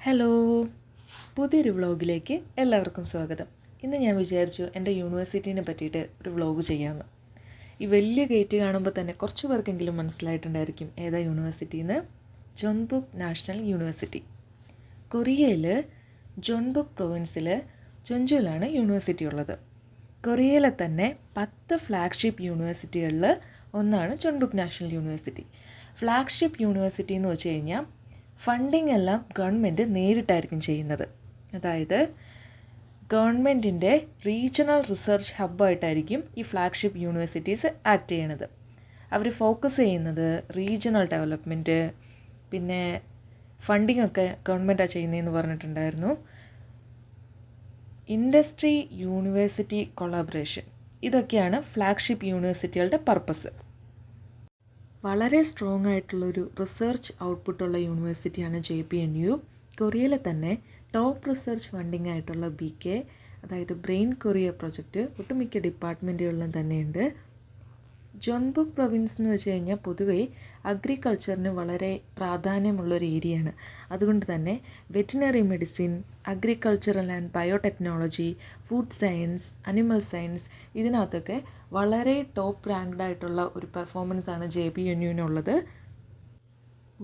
Hello, പുതിയൊരു വ്ളോഗിലേക്ക് എല്ലാവർക്കും സ്വാഗതം. ഇന്ന് ഞാൻ വിചാരിച്ചു എൻ്റെ യൂണിവേഴ്സിറ്റീനെ പറ്റിയിട്ട് ഒരു വ്ളോഗ് ചെയ്യാമെന്ന്. ഈ വലിയ ഗേറ്റ് കാണുമ്പോൾ തന്നെ കുറച്ച് പേർക്കെങ്കിലും മനസ്സിലായിട്ടുണ്ടായിരിക്കും ഏതാ യൂണിവേഴ്സിറ്റിന്ന്. ജോൺബുക്ക് നാഷണൽ യൂണിവേഴ്സിറ്റി. കൊറിയയിൽ ജോൺബുക്ക് പ്രൊവിൻസിൽ ചൊഞ്ചുവിലാണ് യൂണിവേഴ്സിറ്റി ഉള്ളത്. കൊറിയയിലെ തന്നെ 10 ഫ്ലാഗ്ഷിപ്പ് യൂണിവേഴ്സിറ്റികളിൽ ഒന്നാണ് ജോൺബുക്ക് നാഷണൽ യൂണിവേഴ്സിറ്റി. ഫ്ലാഗ്ഷിപ്പ് യൂണിവേഴ്സിറ്റി എന്ന് വെച്ച് കഴിഞ്ഞാൽ ഫണ്ടിങ് എല്ലാം ഗവൺമെൻറ് നേരിട്ടായിരിക്കും ചെയ്യുന്നത്. അതായത് ഗവൺമെൻറ്റിൻ്റെ റീജിയണൽ റിസർച്ച് ഹബ്ബായിട്ടായിരിക്കും ഈ ഫ്ലാഗ്ഷിപ്പ് യൂണിവേഴ്സിറ്റീസ് ആക്ട് ചെയ്യണത്. അവർ ഫോക്കസ് ചെയ്യുന്നത് റീജിയണൽ ഡെവലപ്മെൻറ്റ്, പിന്നെ ഫണ്ടിങ് ഒക്കെ ഗവൺമെൻറ്റാണ് ചെയ്യുന്നതെന്ന് പറഞ്ഞിട്ടുണ്ടായിരുന്നു. ഇൻഡസ്ട്രി യൂണിവേഴ്സിറ്റി കൊളാബറേഷൻ, ഇതൊക്കെയാണ് ഫ്ലാഗ്ഷിപ്പ് യൂണിവേഴ്സിറ്റികളുടെ പർപ്പസ്. വളരെ സ്ട്രോങ് ആയിട്ടുള്ളൊരു റിസർച്ച് ഔട്ട്പുട്ടുള്ള യൂണിവേഴ്സിറ്റിയാണ് JPNU. കൊറിയയിലെ തന്നെ ടോപ്പ് റിസർച്ച് ഫണ്ടിങ് ആയിട്ടുള്ള BK, അതായത് ബ്രെയിൻ കൊറിയ പ്രൊജക്റ്റ് ഒട്ടുമിക്ക ഡിപ്പാർട്ട്മെൻറ്റുകളിലും തന്നെയുണ്ട്. ജോൺബുക്ക് പ്രൊവിൻസ് എന്ന് വെച്ച് കഴിഞ്ഞാൽ പൊതുവേ അഗ്രികൾച്ചറിന് വളരെ പ്രാധാന്യമുള്ളൊരു ഏരിയയാണ്. അതുകൊണ്ട് തന്നെ veterinary medicine, agricultural and biotechnology, food science, animal science, ഇതിനകത്തൊക്കെ വളരെ ടോപ്പ് റാങ്ക്ഡ് ആയിട്ടുള്ള ഒരു പെർഫോമൻസാണ് JPNUവിനുള്ളത്.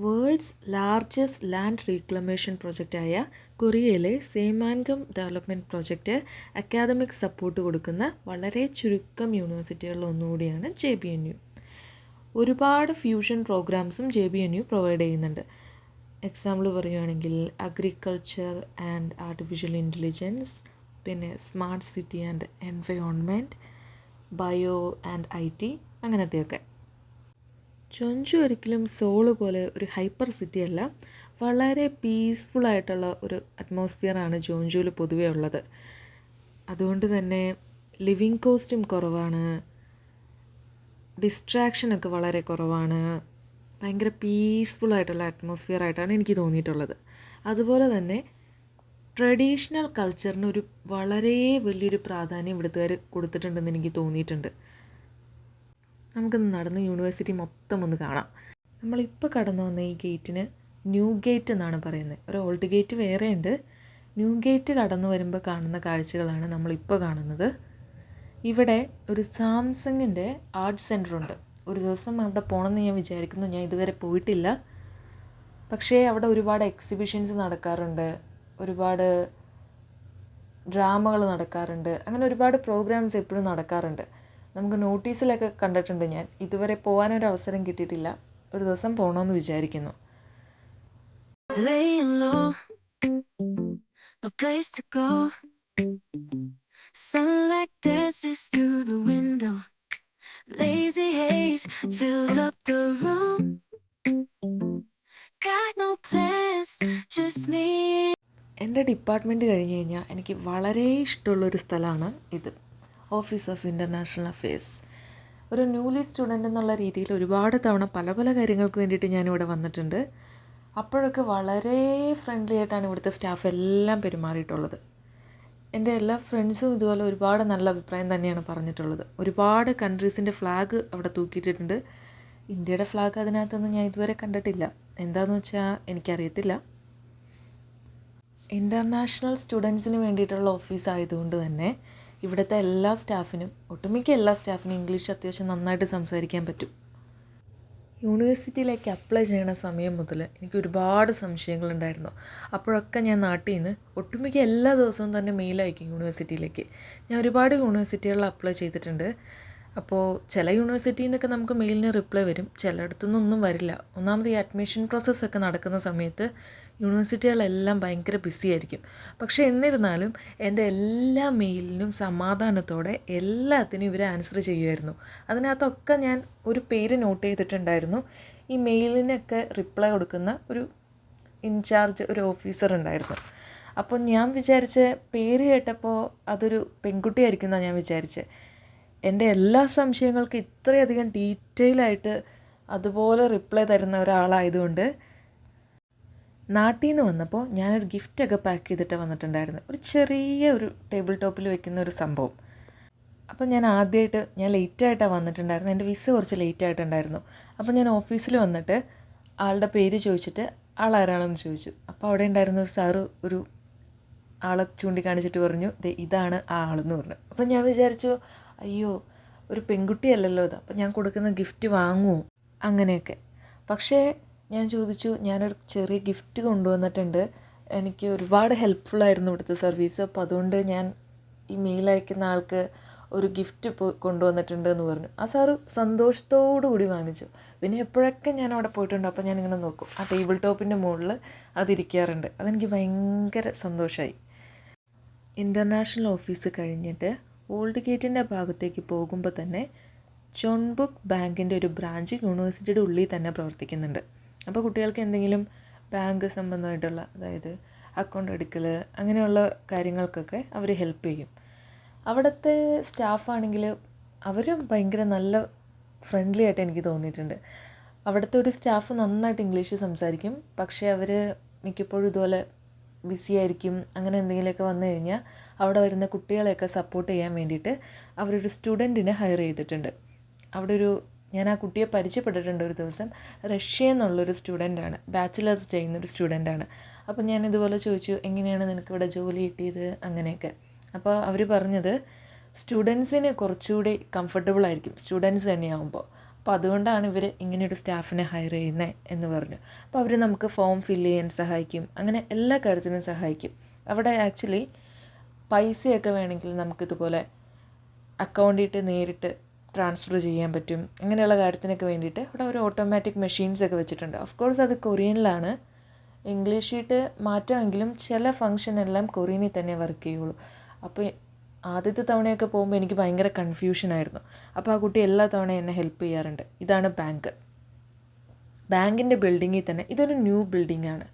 വേൾഡ്സ് ലാർജസ്റ്റ് ലാൻഡ് റീക്ലമേഷൻ പ്രൊജക്റ്റായ കൊറിയയിലെ Saemangeum development project academic support കൊടുക്കുന്ന വളരെ ചുരുക്കം യൂണിവേഴ്സിറ്റികളിൽ ഒന്നുകൂടിയാണ് JPNU. ഒരുപാട് ഫ്യൂഷൻ പ്രോഗ്രാംസും JPNU പ്രൊവൈഡ് ചെയ്യുന്നുണ്ട്. എക്സാമ്പിൾ പറയുകയാണെങ്കിൽ അഗ്രികൾച്ചർ ആൻഡ് ആർട്ടിഫിഷ്യൽ ഇൻ്റലിജൻസ്, പിന്നെ smart city and environment, bio and IT, അങ്ങനത്തെയൊക്കെ. ചൊഞ്ചു ഒരിക്കലും സോള് പോലെ ഒരു ഹൈപ്പർ സിറ്റി അല്ല. വളരെ പീസ്ഫുള്ളായിട്ടുള്ള ഒരു അറ്റ്മോസ്ഫിയറാണ് ചൊഞ്ചുവിൽ പൊതുവേ ഉള്ളത്. അതുകൊണ്ട് തന്നെ ലിവിങ് കോസ്റ്റും കുറവാണ്, ഡിസ്ട്രാക്ഷനൊക്കെ വളരെ കുറവാണ്. ഭയങ്കര പീസ്ഫുള്ളായിട്ടുള്ള അറ്റ്മോസ്ഫിയറായിട്ടാണ് എനിക്ക് തോന്നിയിട്ടുള്ളത്. അതുപോലെ തന്നെ ട്രഡീഷണൽ കൾച്ചറിന് ഒരു വളരെ വലിയൊരു പ്രാധാന്യം ഇവിടുത്തുകാർ കൊടുത്തിട്ടുണ്ടെന്ന് എനിക്ക് തോന്നിയിട്ടുണ്ട്. നമുക്കൊന്ന് നടന്ന് യൂണിവേഴ്സിറ്റി മൊത്തം ഒന്ന് കാണാം. നമ്മളിപ്പോൾ കടന്നു വന്ന ഈ ഗേറ്റിന് ന്യൂ ഗേറ്റ് എന്നാണ് പറയുന്നത്. ഒരു ഓൾഡ് ഗേറ്റ് വേറെയുണ്ട്. ന്യൂ ഗേറ്റ് കടന്നു വരുമ്പോൾ കാണുന്ന കാഴ്ചകളാണ് നമ്മളിപ്പോൾ കാണുന്നത്. ഇവിടെ ഒരു സാംസങ്ങിൻ്റെ ആർട്ട് സെൻറ്ററുണ്ട്. ഒരു ദിവസം അവിടെ പോകണമെന്ന് ഞാൻ വിചാരിക്കുന്നു. ഞാൻ ഇതുവരെ പോയിട്ടില്ല. പക്ഷേ അവിടെ ഒരുപാട് എക്സിബിഷൻസ് നടക്കാറുണ്ട്, ഒരുപാട് ഡ്രാമകൾ നടക്കാറുണ്ട്, അങ്ങനെ ഒരുപാട് പ്രോഗ്രാംസ് എപ്പോഴും നടക്കാറുണ്ട്. നമുക്ക് നോട്ടീസിലൊക്കെ കണ്ടിട്ടുണ്ട്. ഞാൻ ഇതുവരെ പോകാനൊരു അവസരം കിട്ടിയിട്ടില്ല. ഒരു ദിവസം പോകണമെന്ന് വിചാരിക്കുന്നു. Sunlight dances through the window. Lazy haze filled up the room. Got no plans, just me. എൻ്റെ ഡിപ്പാർട്ട്മെൻറ്റ് കഴിഞ്ഞ് കഴിഞ്ഞാൽ എനിക്ക് വളരെ ഇഷ്ടമുള്ളൊരു സ്ഥലമാണ് ഇത്, ഓഫീസ് ഓഫ് ഇൻ്റർനാഷണൽ അഫെയർസ്. ഒരു ന്യൂലി സ്റ്റുഡൻ്റ് എന്നുള്ള രീതിയിൽ ഒരുപാട് തവണ പല പല കാര്യങ്ങൾക്ക് വേണ്ടിയിട്ട് ഞാനിവിടെ വന്നിട്ടുണ്ട്. അപ്പോഴൊക്കെ വളരെ ഫ്രണ്ട്ലി ആയിട്ടാണ് ഇവിടുത്തെ സ്റ്റാഫ് എല്ലാം പെരുമാറിയിട്ടുള്ളത്. എൻ്റെ എല്ലാ ഫ്രണ്ട്സും ഇതുപോലെ ഒരുപാട് നല്ല അഭിപ്രായം തന്നെയാണ് പറഞ്ഞിട്ടുള്ളത്. ഒരുപാട് കൺട്രീസിൻ്റെ ഫ്ലാഗ് അവിടെ തൂക്കിയിട്ടിട്ടുണ്ട്. ഇന്ത്യയുടെ ഫ്ലാഗ് അതിനകത്തൊന്നും ഞാൻ ഇതുവരെ കണ്ടിട്ടില്ല. എന്താണെന്ന് വെച്ചാൽ എനിക്കറിയത്തില്ല. ഇൻ്റർനാഷണൽ സ്റ്റുഡൻസിന് വേണ്ടിയിട്ടുള്ള ഓഫീസ് ആയതുകൊണ്ട് തന്നെ ഇവിടുത്തെ എല്ലാ സ്റ്റാഫിനും, ഒട്ടുമിക്ക എല്ലാ സ്റ്റാഫിനും ഇംഗ്ലീഷ് അത്യാവശ്യം നന്നായിട്ട് സംസാരിക്കാൻ പറ്റും. യൂണിവേഴ്സിറ്റിയിലേക്ക് അപ്ലൈ ചെയ്യണ സമയം മുതൽ എനിക്ക് ഒരുപാട് സംശയങ്ങളുണ്ടായിരുന്നു. അപ്പോഴൊക്കെ ഞാൻ നാട്ടിൽ നിന്ന് ഒട്ടുമിക്ക എല്ലാ ദിവസവും തന്നെ മെയിൽ അയക്കും യൂണിവേഴ്സിറ്റിയിലേക്ക്. ഞാൻ ഒരുപാട് യൂണിവേഴ്സിറ്റികളിൽ അപ്ലൈ ചെയ്തിട്ടുണ്ട്. അപ്പോൾ ചില യൂണിവേഴ്സിറ്റിയിൽ നിന്നൊക്കെ നമുക്ക് മെയിലിന് റിപ്ലൈ വരും, ചിലയിടത്തുനിന്ന് ഒന്നും വരില്ല. ഒന്നാമത് ഈ അഡ്മിഷൻ പ്രോസസ്സൊക്കെ നടക്കുന്ന സമയത്ത് യൂണിവേഴ്സിറ്റികളെല്ലാം ഭയങ്കര ബിസി ആയിരിക്കും. പക്ഷേ എന്നിരുന്നാലും എൻ്റെ എല്ലാ മെയിലിനും സമാധാനത്തോടെ എല്ലാത്തിനും ഇവർ ആൻസർ ചെയ്യുമായിരുന്നു. അതിനകത്തൊക്കെ ഞാൻ ഒരു പേര് നോട്ട് ചെയ്തിട്ടുണ്ടായിരുന്നു. ഈ മെയിലിനൊക്കെ റിപ്ലൈ കൊടുക്കുന്ന ഒരു ഇൻചാർജ്, ഒരു ഓഫീസർ ഉണ്ടായിരുന്നു. അപ്പോൾ ഞാൻ വിചാരിച്ച പേര് കേട്ടപ്പോൾ അതൊരു പെൺകുട്ടിയായിരിക്കും എന്നാണ് ഞാൻ വിചാരിച്ചത്. എൻ്റെ എല്ലാ സംശയങ്ങൾക്കും ഇത്രയധികം ഡീറ്റെയിലായിട്ട് അതുപോലെ റിപ്ലൈ തരുന്ന ഒരാളായതുകൊണ്ട് നാട്ടിൽ നിന്ന് വന്നപ്പോൾ ഞാനൊരു ഗിഫ്റ്റൊക്കെ പാക്ക് ചെയ്തിട്ട് വന്നിട്ടുണ്ടായിരുന്നു. ഒരു ചെറിയ ഒരു ടേബിൾ ടോപ്പിൽ വെക്കുന്ന ഒരു സംഭവം. അപ്പോൾ ഞാൻ ലേറ്റായിട്ടാണ് വന്നിട്ടുണ്ടായിരുന്നു. എൻ്റെ വിസ കുറച്ച് ലേറ്റായിട്ടുണ്ടായിരുന്നു. അപ്പോൾ ഞാൻ ഓഫീസിൽ വന്നിട്ട് ആളുടെ പേര് ചോദിച്ചിട്ട് ആളാരാണെന്ന് ചോദിച്ചു. അപ്പോൾ അവിടെ ഉണ്ടായിരുന്ന സാറ് ഒരു ആളെ ചൂണ്ടിക്കാണിച്ചിട്ട് പറഞ്ഞു, ദേ ഇതാണ് ആ ആളെന്ന് പറഞ്ഞു. അപ്പം ഞാൻ വിചാരിച്ചു, അയ്യോ ഒരു പെൺകുട്ടിയല്ലല്ലോ ഇത്, അപ്പം ഞാൻ കൊടുക്കുന്ന ഗിഫ്റ്റ് വാങ്ങുമോ അങ്ങനെയൊക്കെ. പക്ഷേ ഞാൻ ചോദിച്ചു, ഞാനൊരു ചെറിയ ഗിഫ്റ്റ് കൊണ്ടുവന്നിട്ടുണ്ട്, എനിക്ക് ഒരുപാട് ഹെൽപ്ഫുള്ളായിരുന്നു ഇവിടുത്തെ സർവീസ്, അപ്പോൾ അതുകൊണ്ട് ഞാൻ ഈ മെയിൽ അയക്കുന്ന ആൾക്ക് ഒരു ഗിഫ്റ്റ് കൊണ്ടുവന്നിട്ടുണ്ട് എന്ന് പറഞ്ഞു. ആ സാറ് സന്തോഷത്തോടു കൂടി വാങ്ങിച്ചു. പിന്നെ എപ്പോഴൊക്കെ ഞാൻ അവിടെ പോയിട്ടുണ്ട് അപ്പോൾ ഞാനിങ്ങനെ നോക്കും, ആ ടേബിൾ ടോപ്പിൻ്റെ മുകളിൽ അതിരിക്കാറുണ്ട്. അതെനിക്ക് ഭയങ്കര സന്തോഷമായി. ഇൻ്റർനാഷണൽ ഓഫീസ് കഴിഞ്ഞിട്ട് ഓൾഡ് ഗേറ്റിൻ്റെ ഭാഗത്തേക്ക് പോകുമ്പോൾ തന്നെ ചോൺബുക്ക് ബാങ്കിൻ്റെ ഒരു ബ്രാഞ്ച് യൂണിവേഴ്സിറ്റിയുടെ ഉള്ളിൽ തന്നെ പ്രവർത്തിക്കുന്നുണ്ട്. അപ്പോൾ കുട്ടികൾക്ക് എന്തെങ്കിലും ബാങ്ക് സംബന്ധമായിട്ടുള്ള, അതായത് അക്കൗണ്ട് എടുക്കൽ അങ്ങനെയുള്ള കാര്യങ്ങൾക്കൊക്കെ അവർ ഹെൽപ്പ് ചെയ്യും. അവിടുത്തെ സ്റ്റാഫാണെങ്കിൽ അവർ ഭയങ്കര നല്ല ഫ്രണ്ട്ലി ആയിട്ട് എനിക്ക് തോന്നിയിട്ടുണ്ട്. അവിടുത്തെ ഒരു സ്റ്റാഫ് നന്നായിട്ട് ഇംഗ്ലീഷ് സംസാരിക്കും, പക്ഷേ അവർ മിക്കപ്പോഴും ഇതുപോലെ ബിസി ആയിരിക്കും. അങ്ങനെ എന്തെങ്കിലുമൊക്കെ വന്നു കഴിഞ്ഞാൽ അവിടെ വരുന്ന കുട്ടികളെയൊക്കെ സപ്പോർട്ട് ചെയ്യാൻ വേണ്ടിയിട്ട് അവരൊരു സ്റ്റുഡൻറ്റിനെ ഹയർ ചെയ്തിട്ടുണ്ട്. ഞാൻ ആ കുട്ടിയെ പരിചയപ്പെട്ടിട്ടുണ്ട് ഒരു ദിവസം. റഷ്യ എന്നുള്ളൊരു സ്റ്റുഡൻ്റാണ്, ബാച്ചിലേഴ്സ് ചെയ്യുന്നൊരു സ്റ്റുഡൻ്റാണ്. അപ്പോൾ ഞാൻ ഇതുപോലെ ചോദിച്ചു, എങ്ങനെയാണ് നിനക്കിവിടെ ജോലി കിട്ടിയത് അങ്ങനെയൊക്കെ. അപ്പോൾ അവർ പറഞ്ഞത് സ്റ്റുഡൻസിന് കുറച്ചുകൂടി കംഫർട്ടബിൾ ആയിരിക്കും സ്റ്റുഡൻസ് തന്നെയാകുമ്പോൾ, അപ്പോൾ അതുകൊണ്ടാണ് ഇവർ ഇങ്ങനെയൊരു സ്റ്റാഫിനെ ഹയർ ചെയ്യുന്നത് എന്ന് പറഞ്ഞു. അപ്പോൾ അവർ നമുക്ക് ഫോം ഫില്ല് ചെയ്യാൻ സഹായിക്കും, അങ്ങനെ എല്ലാ കാര്യത്തിനും സഹായിക്കും. അവിടെ ആക്ച്വലി പൈസയൊക്കെ വേണമെങ്കിൽ നമുക്കിതുപോലെ അക്കൗണ്ടിട്ട് നേരിട്ട് ട്രാൻസ്ഫർ ചെയ്യാൻ പറ്റും. അങ്ങനെയുള്ള കാര്യത്തിനൊക്കെ വേണ്ടിയിട്ട് അവിടെ ഒരു ഓട്ടോമാറ്റിക് മെഷീൻസൊക്കെ വെച്ചിട്ടുണ്ട്. ഓഫ് കോഴ്സ് അത് കൊറിയനിലാണ്, ഇംഗ്ലീഷിട്ട് മാറ്റാമെങ്കിലും ചില ഫങ്ഷൻ എല്ലാം കൊറിയനിൽ തന്നെ വർക്ക് ചെയ്യുള്ളൂ. അപ്പോൾ ആദ്യത്തെ തവണയൊക്കെ പോകുമ്പോൾ എനിക്ക് ഭയങ്കര കൺഫ്യൂഷനായിരുന്നു. അപ്പോൾ ആ കുട്ടി എല്ലാ തവണയും എന്നെ ഹെൽപ്പ് ചെയ്യാറുണ്ട്. ഇതാണ് ബാങ്കിൻ്റെ ബിൽഡിങ്ങിൽ തന്നെ, ഇതൊരു ന്യൂ ബിൽഡിങ്ങാണ്.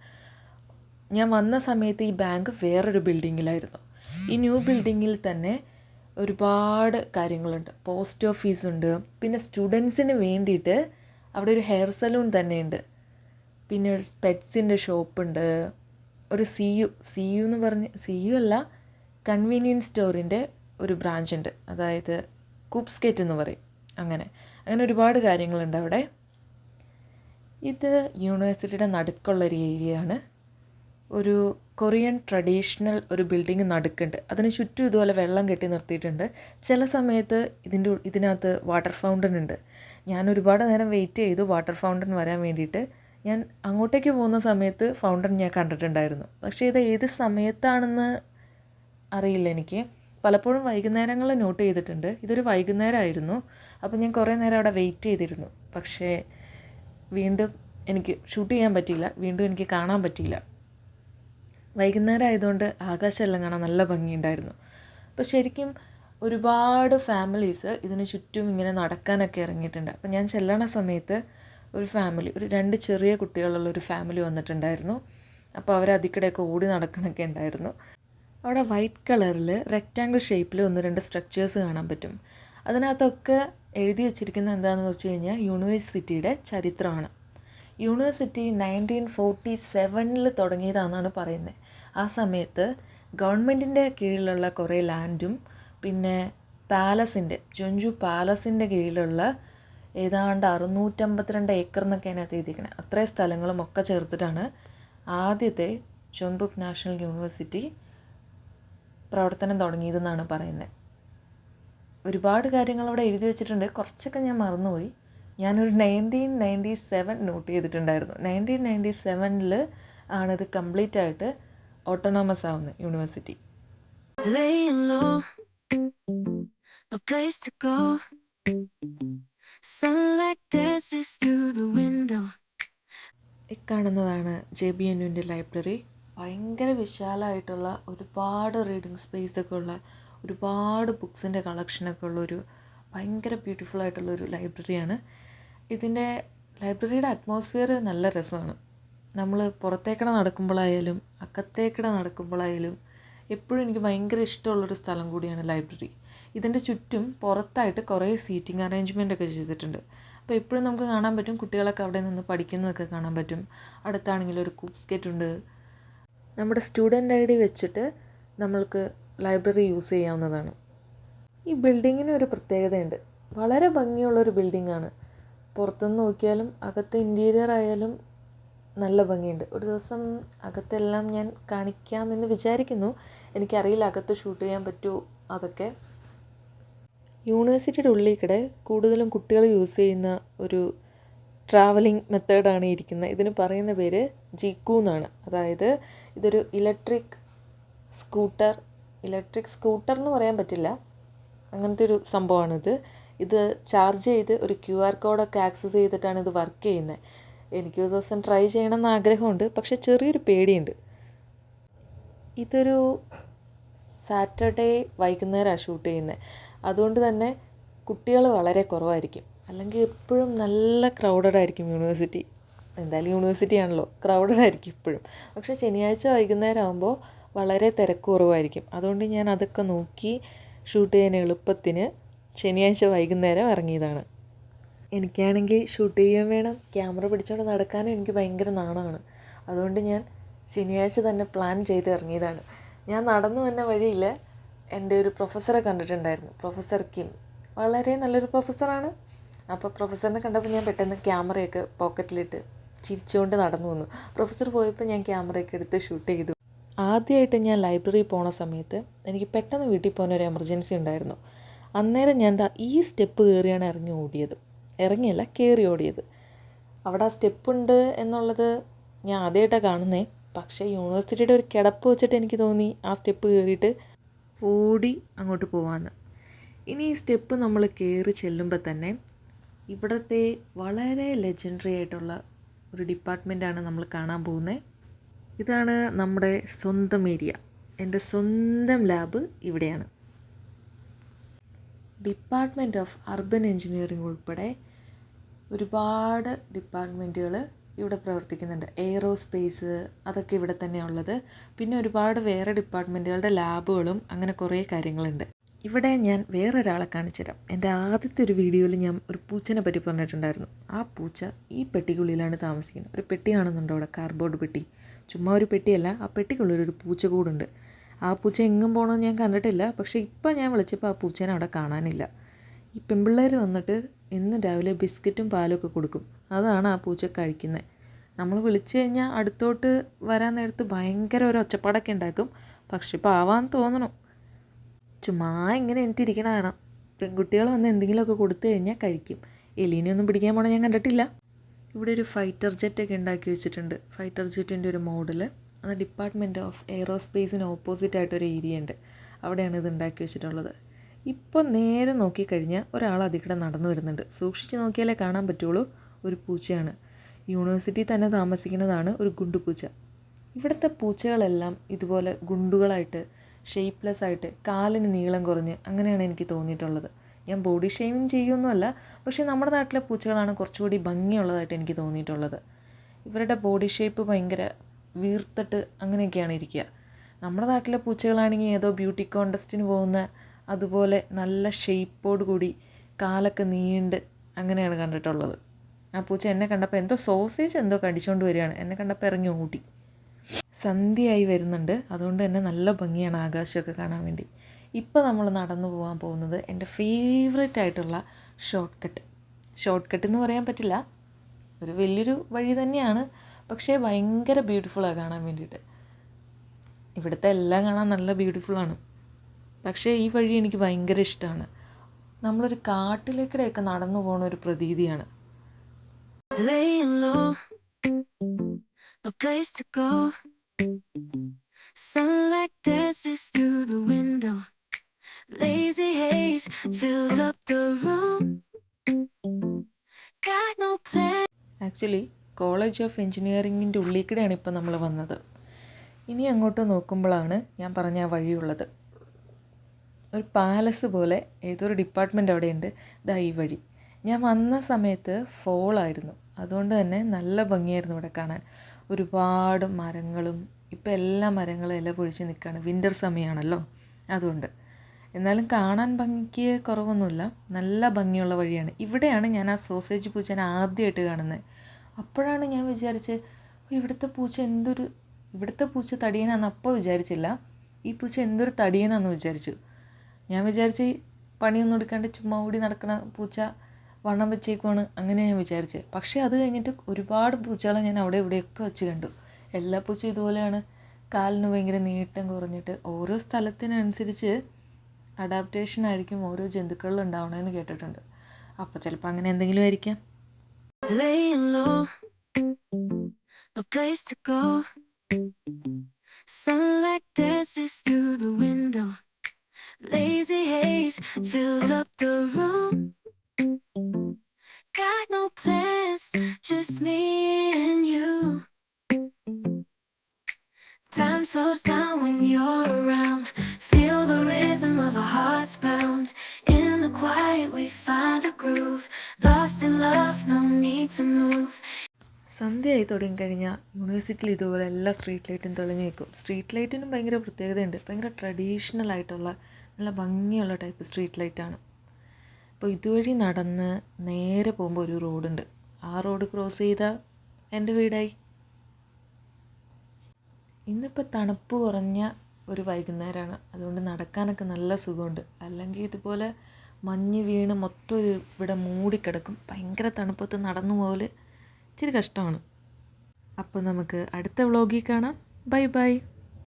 ഞാൻ വന്ന സമയത്ത് ഈ ബാങ്ക് വേറൊരു ബിൽഡിങ്ങിലായിരുന്നു. ഈ ന്യൂ ബിൽഡിങ്ങിൽ തന്നെ ഒരുപാട് കാര്യങ്ങളുണ്ട്. പോസ്റ്റ് ഓഫീസുണ്ട്, പിന്നെ സ്റ്റുഡൻസിന് വേണ്ടിയിട്ട് അവിടെ ഒരു ഹെയർ സലൂൺ തന്നെയുണ്ട്, പിന്നെ ഒരു പെറ്റ്സിൻ്റെ ഷോപ്പുണ്ട്, ഒരു സി യു എന്ന് പറഞ്ഞ് അല്ല, കൺവീനിയൻസ് സ്റ്റോറിൻ്റെ ഒരു ബ്രാഞ്ച് ഉണ്ട്, അതായത് കൂപ്സ്കേറ്റ് എന്ന് പറയും. അങ്ങനെ ഒരുപാട് കാര്യങ്ങളുണ്ട് അവിടെ. ഇത് യൂണിവേഴ്സിറ്റിയുടെ നടുക്കുള്ളൊരു ഏരിയയാണ്. ഒരു കൊറിയൻ ട്രഡീഷണൽ ഒരു ബിൽഡിങ് നടുക്കുണ്ട്. അതിന് ചുറ്റും ഇതുപോലെ വെള്ളം കെട്ടി നിർത്തിയിട്ടുണ്ട്. ചില സമയത്ത് ഇതിനകത്ത് വാട്ടർ ഫൗണ്ടൻ ഉണ്ട്. ഞാൻ ഒരുപാട് നേരം വെയിറ്റ് ചെയ്തു വാട്ടർ ഫൗണ്ടൻ വരാൻ വേണ്ടിയിട്ട്. ഞാൻ അങ്ങോട്ടേക്ക് പോകുന്ന സമയത്ത് ഫൗണ്ടൻ ഞാൻ കണ്ടിട്ടുണ്ടായിരുന്നു, പക്ഷേ ഇത് ഏത് സമയത്താണെന്ന് അറിയില്ല എനിക്ക്. പലപ്പോഴും വൈകുന്നേരങ്ങളിൽ നോട്ട് ചെയ്തിട്ടുണ്ട്. ഇതൊരു വൈകുന്നേരമായിരുന്നു, അപ്പോൾ ഞാൻ കുറേ നേരം അവിടെ വെയിറ്റ് ചെയ്തിരുന്നു. പക്ഷേ വീണ്ടും എനിക്ക് ഷൂട്ട് ചെയ്യാൻ പറ്റിയില്ല, വീണ്ടും എനിക്ക് കാണാൻ പറ്റിയില്ല. വൈകുന്നേരം ആയതുകൊണ്ട് ആകാശമെല്ലാം കാണാൻ നല്ല ഭംഗിയുണ്ടായിരുന്നു. അപ്പോൾ ശരിക്കും ഒരുപാട് ഫാമിലീസ് ഇതിന് ചുറ്റും ഇങ്ങനെ നടക്കാനൊക്കെ ഇറങ്ങിയിട്ടുണ്ട്. അപ്പോൾ ഞാൻ ചെല്ലണ സമയത്ത് ഒരു 2 ചെറിയ കുട്ടികളുള്ളൊരു ഫാമിലി വന്നിട്ടുണ്ടായിരുന്നു. അപ്പോൾ അവർ അതിക്കിടെയൊക്കെ ഓടി നടക്കണൊക്കെ ഉണ്ടായിരുന്നു. അവിടെ വൈറ്റ് കളറിൽ റെക്റ്റാങ്കിൾ ഷേപ്പിൽ 1-2 സ്ട്രക്ചേഴ്സ് കാണാൻ പറ്റും. അതിനകത്തൊക്കെ എഴുതി വച്ചിരിക്കുന്നത് എന്താണെന്ന് വെച്ച് കഴിഞ്ഞാൽ യൂണിവേഴ്സിറ്റിയുടെ ചരിത്രമാണ്. യൂണിവേഴ്സിറ്റി 1947 തുടങ്ങിയതാണെന്നാണ് പറയുന്നത്. ആ സമയത്ത് ഗവൺമെൻറ്റിൻ്റെ കീഴിലുള്ള കുറേ ലാൻഡും പിന്നെ ജോഞ്ചു പാലസിൻ്റെ കീഴിലുള്ള ഏതാണ്ട് 652 ഏക്കർ എന്നൊക്കെ അതിനകത്ത് എഴുതിയിരിക്കുന്നത്. അത്രയും സ്ഥലങ്ങളും ഒക്കെ ചേർത്തിട്ടാണ് ആദ്യത്തെ ചോൺബുക്ക് നാഷണൽ യൂണിവേഴ്സിറ്റി പ്രവർത്തനം തുടങ്ങിയതെന്നാണ് പറയുന്നത്. ഒരുപാട് കാര്യങ്ങൾ അവിടെ എഴുതി വെച്ചിട്ടുണ്ട്, കുറച്ചൊക്കെ ഞാൻ മറന്നുപോയി. ഞാനൊരു 1997 നോട്ട് ചെയ്തിട്ടുണ്ടായിരുന്നു. 1997 ആണിത് കംപ്ലീറ്റ് ആയിട്ട് ഓട്ടോണോമസ് ആവുന്നത് യൂണിവേഴ്സിറ്റി. ഇക്കാണുന്നതാണ് JBNUവിൻ്റെ ലൈബ്രറി. ഭയങ്കര വിശാലമായിട്ടുള്ള ഒരുപാട് റീഡിങ് സ്പേസൊക്കെ ഉള്ള, ഒരുപാട് ബുക്സിൻ്റെ കളക്ഷനൊക്കെ ഉള്ളൊരു ഭയങ്കര ബ്യൂട്ടിഫുൾ ആയിട്ടുള്ളൊരു ലൈബ്രറിയാണ്. ഇതിൻ്റെ ലൈബ്രറിയുടെ അറ്റ്മോസ്ഫിയർ നല്ല രസമാണ്. നമ്മൾ പുറത്തേക്കടെ നടക്കുമ്പോഴായാലും അകത്തേക്കടെ നടക്കുമ്പോഴായാലും എപ്പോഴും എനിക്ക് ഭയങ്കര ഇഷ്ടമുള്ളൊരു സ്ഥലം കൂടിയാണ് ലൈബ്രറി. ഇതിൻ്റെ ചുറ്റും പുറത്തായിട്ട് കുറേ സീറ്റിംഗ് അറേഞ്ച്മെൻ്റ് ഒക്കെ ചെയ്തിട്ടുണ്ട്. അപ്പോൾ എപ്പോഴും നമുക്ക് കാണാൻ പറ്റും, കുട്ടികളൊക്കെ അവിടെ നിന്ന് പഠിക്കുന്നതൊക്കെ കാണാൻ പറ്റും. അടുത്താണെങ്കിൽ ഒരു കൂപ്സ്കേറ്റ് ഉണ്ട്. നമ്മുടെ സ്റ്റുഡൻ്റ് ID വെച്ചിട്ട് നമ്മൾക്ക് ലൈബ്രറി യൂസ് ചെയ്യാവുന്നതാണ്. ഈ ബിൽഡിങ്ങിന് ഒരു പ്രത്യേകതയുണ്ട്. വളരെ ഭംഗിയുള്ളൊരു ബിൽഡിങ്ങാണ്. പുറത്തുനിന്ന് നോക്കിയാലും അകത്തെ ഇൻറ്റീരിയർ ആയാലും നല്ല ഭംഗിയുണ്ട്. ഒരു ദിവസം അകത്തെല്ലാം ഞാൻ കാണിക്കാമെന്ന് വിചാരിക്കുന്നു. എനിക്കറിയില്ല അകത്ത് ഷൂട്ട് ചെയ്യാൻ പറ്റുമോ അതൊക്കെ. യൂണിവേഴ്സിറ്റിയുടെ ഉള്ളിൽ കൂടെ കൂടുതലും കുട്ടികൾ യൂസ് ചെയ്യുന്ന ഒരു ട്രാവലിംഗ് മെത്തേഡാണ് ഇരിക്കുന്നത്. ഇതിന് പറയുന്ന പേര് ജിക്കു എന്നാണ്. അതായത് ഇതൊരു ഇലക്ട്രിക് സ്കൂട്ടർ എന്ന് പറയാൻ പറ്റില്ല, അങ്ങനത്തെ ഒരു സംഭവമാണിത്. ഇത് ചാർജ് ചെയ്ത് ഒരു QR കോഡൊക്കെ ആക്സസ് ചെയ്തിട്ടാണ് ഇത് വർക്ക് ചെയ്യുന്നത്. എനിക്കൊരു ദിവസം ട്രൈ ചെയ്യണമെന്ന് ആഗ്രഹമുണ്ട്, പക്ഷെ ചെറിയൊരു പേടിയുണ്ട്. ഇതൊരു സാറ്റർഡേ വൈകുന്നേരമാണ് ഷൂട്ട് ചെയ്യുന്നത്. അതുകൊണ്ട് തന്നെ കുട്ടികൾ വളരെ കുറവായിരിക്കും. അല്ലെങ്കിൽ എപ്പോഴും നല്ല ക്രൗഡഡ് ആയിരിക്കും യൂണിവേഴ്സിറ്റി. എന്തായാലും യൂണിവേഴ്സിറ്റി ആണല്ലോ, ക്രൗഡഡ് ആയിരിക്കും എപ്പോഴും. പക്ഷേ ശനിയാഴ്ച വൈകുന്നേരം ആകുമ്പോൾ വളരെ തിരക്ക് കുറവായിരിക്കും. അതുകൊണ്ട് ഞാൻ അതൊക്കെ നോക്കി ഷൂട്ട് ചെയ്യാൻ എളുപ്പത്തിന് ശനിയാഴ്ച വൈകുന്നേരം ഇറങ്ങിയതാണ്. എനിക്കാണെങ്കിൽ ഷൂട്ട് ചെയ്യാൻ വേണം, ക്യാമറ പിടിച്ചുകൊണ്ട് നടക്കാനും എനിക്ക് ഭയങ്കര നാണമാണ്. അതുകൊണ്ട് ഞാൻ ശനിയാഴ്ച തന്നെ പ്ലാൻ ചെയ്ത് ഇറങ്ങിയതാണ്. ഞാൻ നടന്നു വന്ന വഴിയിൽ എൻ്റെ ഒരു പ്രൊഫസറെ കണ്ടിട്ടുണ്ടായിരുന്നു, പ്രൊഫസർ കിം. വളരെ നല്ലൊരു പ്രൊഫസറാണ്. അപ്പോൾ പ്രൊഫസറിനെ കണ്ടപ്പോൾ ഞാൻ പെട്ടെന്ന് ക്യാമറയൊക്കെ പോക്കറ്റിലിട്ട് ചിരിച്ചുകൊണ്ട് നടന്നു വന്നു. പ്രൊഫസർ പോയപ്പോൾ ഞാൻ ക്യാമറയൊക്കെ എടുത്ത് ഷൂട്ട് ചെയ്തു. ആദ്യമായിട്ട് ഞാൻ ലൈബ്രറി പോണ സമയത്ത് എനിക്ക് പെട്ടെന്ന് വീട്ടിൽ പോകാൻ ഒരു എമർജൻസി ഉണ്ടായിരുന്നു. അന്നേരം ഞാൻ ഈ സ്റ്റെപ്പ് കയറിയാണ് കയറി ഓടിയത്. അവിടെ ആ സ്റ്റെപ്പുണ്ട് എന്നുള്ളത് ഞാൻ ആദ്യമായിട്ടാണ് കാണുന്നത്. പക്ഷേ യൂണിവേഴ്സിറ്റിയുടെ ഒരു കിടപ്പ് വെച്ചിട്ട് എനിക്ക് തോന്നി ആ സ്റ്റെപ്പ് കയറിയിട്ട് ഓടി അങ്ങോട്ട് പോകാമെന്ന്. ഇനി ഈ സ്റ്റെപ്പ് നമ്മൾ കയറി ചെല്ലുമ്പോൾ തന്നെ ഇവിടുത്തെ വളരെ ലെജൻഡറി ആയിട്ടുള്ള ഒരു ഡിപ്പാർട്ട്മെൻറ്റാണ് നമ്മൾ കാണാൻ പോകുന്നത്. ഇതാണ് നമ്മുടെ സ്വന്തം ഏരിയ. എൻ്റെ സ്വന്തം ലാബ് ഇവിടെയാണ്. ഡിപ്പാർട്ട്മെൻറ്റ് ഓഫ് അർബൻ എഞ്ചിനീയറിംഗ് ഉൾപ്പെടെ ഒരുപാട് ഡിപ്പാർട്ട്മെൻറ്റുകൾ ഇവിടെ പ്രവർത്തിക്കുന്നുണ്ട്. എയ്റോസ്പേസ് അതൊക്കെ ഇവിടെ തന്നെയുള്ളത്. പിന്നെ ഒരുപാട് വേറെ ഡിപ്പാർട്ട്മെൻറ്റുകളുടെ ലാബുകളും അങ്ങനെ കുറേ കാര്യങ്ങളുണ്ട്. ഇവിടെ ഞാൻ വേറൊരാളെ കാണിച്ചുതരാം. എൻ്റെ ആദ്യത്തെ ഒരു വീഡിയോയിൽ ഞാൻ ഒരു പൂച്ചനെ പറ്റി പറഞ്ഞിട്ടുണ്ടായിരുന്നു. ആ പൂച്ച ഈ പെട്ടിക്കുള്ളിലാണ് താമസിക്കുന്നത്. ഒരു പെട്ടി കാണുന്നുണ്ടോ അവിടെ, കാർഡ്ബോർഡ് പെട്ടി. ചുമ്മാ ഒരു പെട്ടിയല്ല, ആ പെട്ടിക്കുള്ളിലൊരു പൂച്ച കൂടുണ്ട്. ആ പൂച്ച എങ്ങും പോകണമെന്ന് ഞാൻ കണ്ടിട്ടില്ല. പക്ഷേ ഇപ്പം ഞാൻ വിളിച്ചപ്പോൾ ആ പൂച്ചേനെ അവിടെ കാണാനില്ല. ഈ പെൺപിള്ളേർ വന്നിട്ട് എന്നും രാവിലെ ബിസ്ക്കറ്റും പാലൊക്കെ കൊടുക്കും. അതാണ് ആ പൂച്ച കഴിക്കുന്നത്. നമ്മൾ വിളിച്ചു കഴിഞ്ഞാൽ അടുത്തോട്ട് വരാൻ നേരത്ത് ഭയങ്കര ഒരു ഒച്ചപ്പാടൊക്കെ ഉണ്ടാക്കും. പക്ഷെ പാവാന്ന് തോന്നണം. ചുമ്മാ ഇങ്ങനെ എനിട്ടിരിക്കണ കാണാം. പെൺകുട്ടികൾ വന്ന് എന്തെങ്കിലുമൊക്കെ കൊടുത്തു കഴിഞ്ഞാൽ കഴിക്കും. എലീനെയൊന്നും പിടിക്കാൻ പോകണം ഞാൻ കണ്ടിട്ടില്ല. ഇവിടെ ഒരു ഫൈറ്റർ ജെറ്റൊക്കെ ഉണ്ടാക്കി വെച്ചിട്ടുണ്ട്. ഫൈറ്റർ ജെറ്റിൻ്റെ ഒരു മോഡൽ. അത് ഡിപ്പാർട്ട്മെൻറ്റ് ഓഫ് എയ്റോസ്പേസിന് ഓപ്പോസിറ്റായിട്ടൊരു ഏരിയ ഉണ്ട്, അവിടെയാണ് ഇത് ഉണ്ടാക്കി വെച്ചിട്ടുള്ളത്. ഇപ്പം നേരെ നോക്കിക്കഴിഞ്ഞാൽ ഒരാൾ അതികൂടെ നടന്നു വരുന്നുണ്ട്. സൂക്ഷിച്ച് നോക്കിയാലേ കാണാൻ പറ്റുള്ളൂ. ഒരു പൂച്ചയാണ്. യൂണിവേഴ്സിറ്റി തന്നെ താമസിക്കുന്നതാണ് ഒരു ഗുണ്ടുപൂച്ച. ഇവിടുത്തെ പൂച്ചകളെല്ലാം ഇതുപോലെ ഗുണ്ടുകളായിട്ട്, ഷേപ്പ്ലെസ് ആയിട്ട്, കാലിന് നീളം കുറഞ്ഞ് അങ്ങനെയാണ് എനിക്ക് തോന്നിയിട്ടുള്ളത്. ഞാൻ ബോഡി ഷെയ്മിങ് ചെയ്യുമൊന്നുമല്ല, പക്ഷേ നമ്മുടെ നാട്ടിലെ പൂച്ചകളാണ് കുറച്ചുകൂടി ഭംഗിയുള്ളതായിട്ട് എനിക്ക് തോന്നിയിട്ടുള്ളത്. ഇവരുടെ ബോഡി ഷേപ്പ് ഭയങ്കര വീർത്തിട്ട് അങ്ങനെയൊക്കെയാണ് ഇരിക്കുക. നമ്മുടെ നാട്ടിലെ പൂച്ചകളാണെങ്കിൽ ഏതോ ബ്യൂട്ടി കോൺടെസ്റ്റിന് പോകുന്ന അതുപോലെ നല്ല ഷേപ്പോട് കൂടി കാലൊക്കെ നീണ്ട് അങ്ങനെയാണ് കണ്ടിട്ടുള്ളത്. ആ പൂച്ച എന്നെ കണ്ടപ്പോൾ എന്തോ സോസേജ് എന്തോ കടിച്ചുകൊണ്ട് വരികയാണ്. എന്നെ കണ്ടപ്പോൾ ഇറങ്ങി ഓടി. സന്ധ്യയായി വരുന്നുണ്ട്, അതുകൊണ്ട് തന്നെ നല്ല ഭംഗിയാണ് ആകാശമൊക്കെ കാണാൻ വേണ്ടി. ഇപ്പോൾ നമ്മൾ നടന്നു പോകാൻ പോകുന്നത് എൻ്റെ ഫേവറേറ്റ് ആയിട്ടുള്ള ഷോർട്ട് കട്ട് എന്ന് പറയാൻ പറ്റില്ല, ഒരു വലിയൊരു വഴി തന്നെയാണ്. പക്ഷേ ഭയങ്കര ബ്യൂട്ടിഫുള്ളാണ് കാണാൻ വേണ്ടിയിട്ട്. ഇവിടുത്തെ എല്ലാം കാണാൻ നല്ല ബ്യൂട്ടിഫുള്ളാണ്. പക്ഷേ ഈ വഴി എനിക്ക് ഭയങ്കര ഇഷ്ടമാണ്. നമ്മളൊരു കാട്ടിലേക്കിടെയൊക്കെ നടന്നു പോകുന്ന ഒരു പ്രതീതിയാണ്. Sunlight dances through the window. Lazy haze filled up the room. Got no plan. Actually college of എഞ്ചിനീയറിങ്ങിൻ്റെ ഉള്ളിൽ കൂടെയാണ് ഇപ്പോൾ നമ്മൾ വന്നത്. ഇനി അങ്ങോട്ട് നോക്കുമ്പോഴാണ് ഞാൻ പറഞ്ഞ ആ വഴിയുള്ളത്. ഒരു പാലസ് പോലെ ഏതൊരു ഡിപ്പാർട്ട്മെൻറ്റ് അവിടെയുണ്ട്. ഇതാ ഈ വഴി. ഞാൻ വന്ന സമയത്ത് ഫോളായിരുന്നു, അതുകൊണ്ട് തന്നെ നല്ല ഭംഗിയായിരുന്നു ഇവിടെ കാണാൻ. ഒരുപാട് മരങ്ങളും, ഇപ്പോൾ എല്ലാ മരങ്ങളും ഇല പൊഴിച്ച് നിൽക്കുകയാണ്. വിൻ്റർ സമയമാണല്ലോ, അതുകൊണ്ട്. എന്നാലും കാണാൻ ഭംഗിക്ക് കുറവൊന്നുമില്ല, നല്ല ഭംഗിയുള്ള വഴിയാണ്. ഇവിടെയാണ് ഞാൻ ആ സോസേജ് പൂച്ചേനെ ആദ്യമായിട്ട് കാണുന്നത്. അപ്പോഴാണ് ഞാൻ വിചാരിച്ച് ഇവിടുത്തെ പൂച്ച തടിയനാണെന്ന് അപ്പോൾ വിചാരിച്ചില്ല. ഈ പൂച്ച എന്തൊരു തടിയനാണെന്ന് വിചാരിച്ചു. ഞാൻ വിചാരിച്ച് പണിയൊന്നും എടുക്കാണ്ട് ചുമ്മാ ഓടി നടക്കണ പൂച്ച വണ്ണം വെച്ചേക്കുവാണ് അങ്ങനെ ഞാൻ വിചാരിച്ചത്. പക്ഷേ അത് കഴിഞ്ഞിട്ട് ഒരുപാട് പൂച്ചകളെ ഞാൻ അവിടെ ഇവിടെയൊക്കെ വെച്ച് കണ്ടു. എല്ലാ പൂച്ചയും ഇതുപോലെയാണ്, കാലിന് ഭയങ്കര നീട്ടം കുറഞ്ഞിട്ട്. ഓരോ സ്ഥലത്തിനനുസരിച്ച് അഡാപ്റ്റേഷൻ ആയിരിക്കും ഓരോ ജന്തുക്കളിൽ ഉണ്ടാവണമെന്ന് കേട്ടിട്ടുണ്ട്. അപ്പോൾ ചിലപ്പോൾ അങ്ങനെ എന്തെങ്കിലും ആയിരിക്കാം. Laying low, no place to go. Sunlight dances through the window. Lazy haze filled up the room. Got no plans, just me and you. Time slows down when you're around. Feel the rhythm of our hearts pound. In the quiet we find a groove. Lost in love, no need to move. സന്ധ്യയായി തുടങ്ങിക്കഴിഞ്ഞാൽ യൂണിവേഴ്സിറ്റിയിൽ ഇതുപോലെ എല്ലാ street ലൈറ്റും തെളിഞ്ഞ് നിൽക്കും. Street ലൈറ്റിനും ഭയങ്കര പ്രത്യേകതയുണ്ട്. ഭയങ്കര ട്രഡീഷണൽ ആയിട്ടുള്ള നല്ല ഭംഗിയുള്ള ടൈപ്പ് സ്ട്രീറ്റ് ലൈറ്റാണ്. അപ്പോൾ ഇതുവഴി നടന്ന് നേരെ പോകുമ്പോൾ ഒരു റോഡുണ്ട്. ആ റോഡ് ക്രോസ് ചെയ്താൽ എൻ്റെ വീടായി. ഇന്നിപ്പോൾ തണുപ്പ് കുറഞ്ഞ ഒരു വൈകുന്നേരമാണ്, അതുകൊണ്ട് നടക്കാനൊക്കെ നല്ല സുഖമുണ്ട്. അല്ലെങ്കിൽ ഇതുപോലെ മഞ്ഞ് വീണ് മൊത്തം ഇവിടെ മൂടിക്കിടക്കും. ഭയങ്കര തണുപ്പത്ത് നടന്നു പോകൽ ഇച്ചിരി കഷ്ടമാണ്. അപ്പോൾ നമുക്ക് അടുത്ത വ്ളോഗിൽ കാണാം. Bye bye.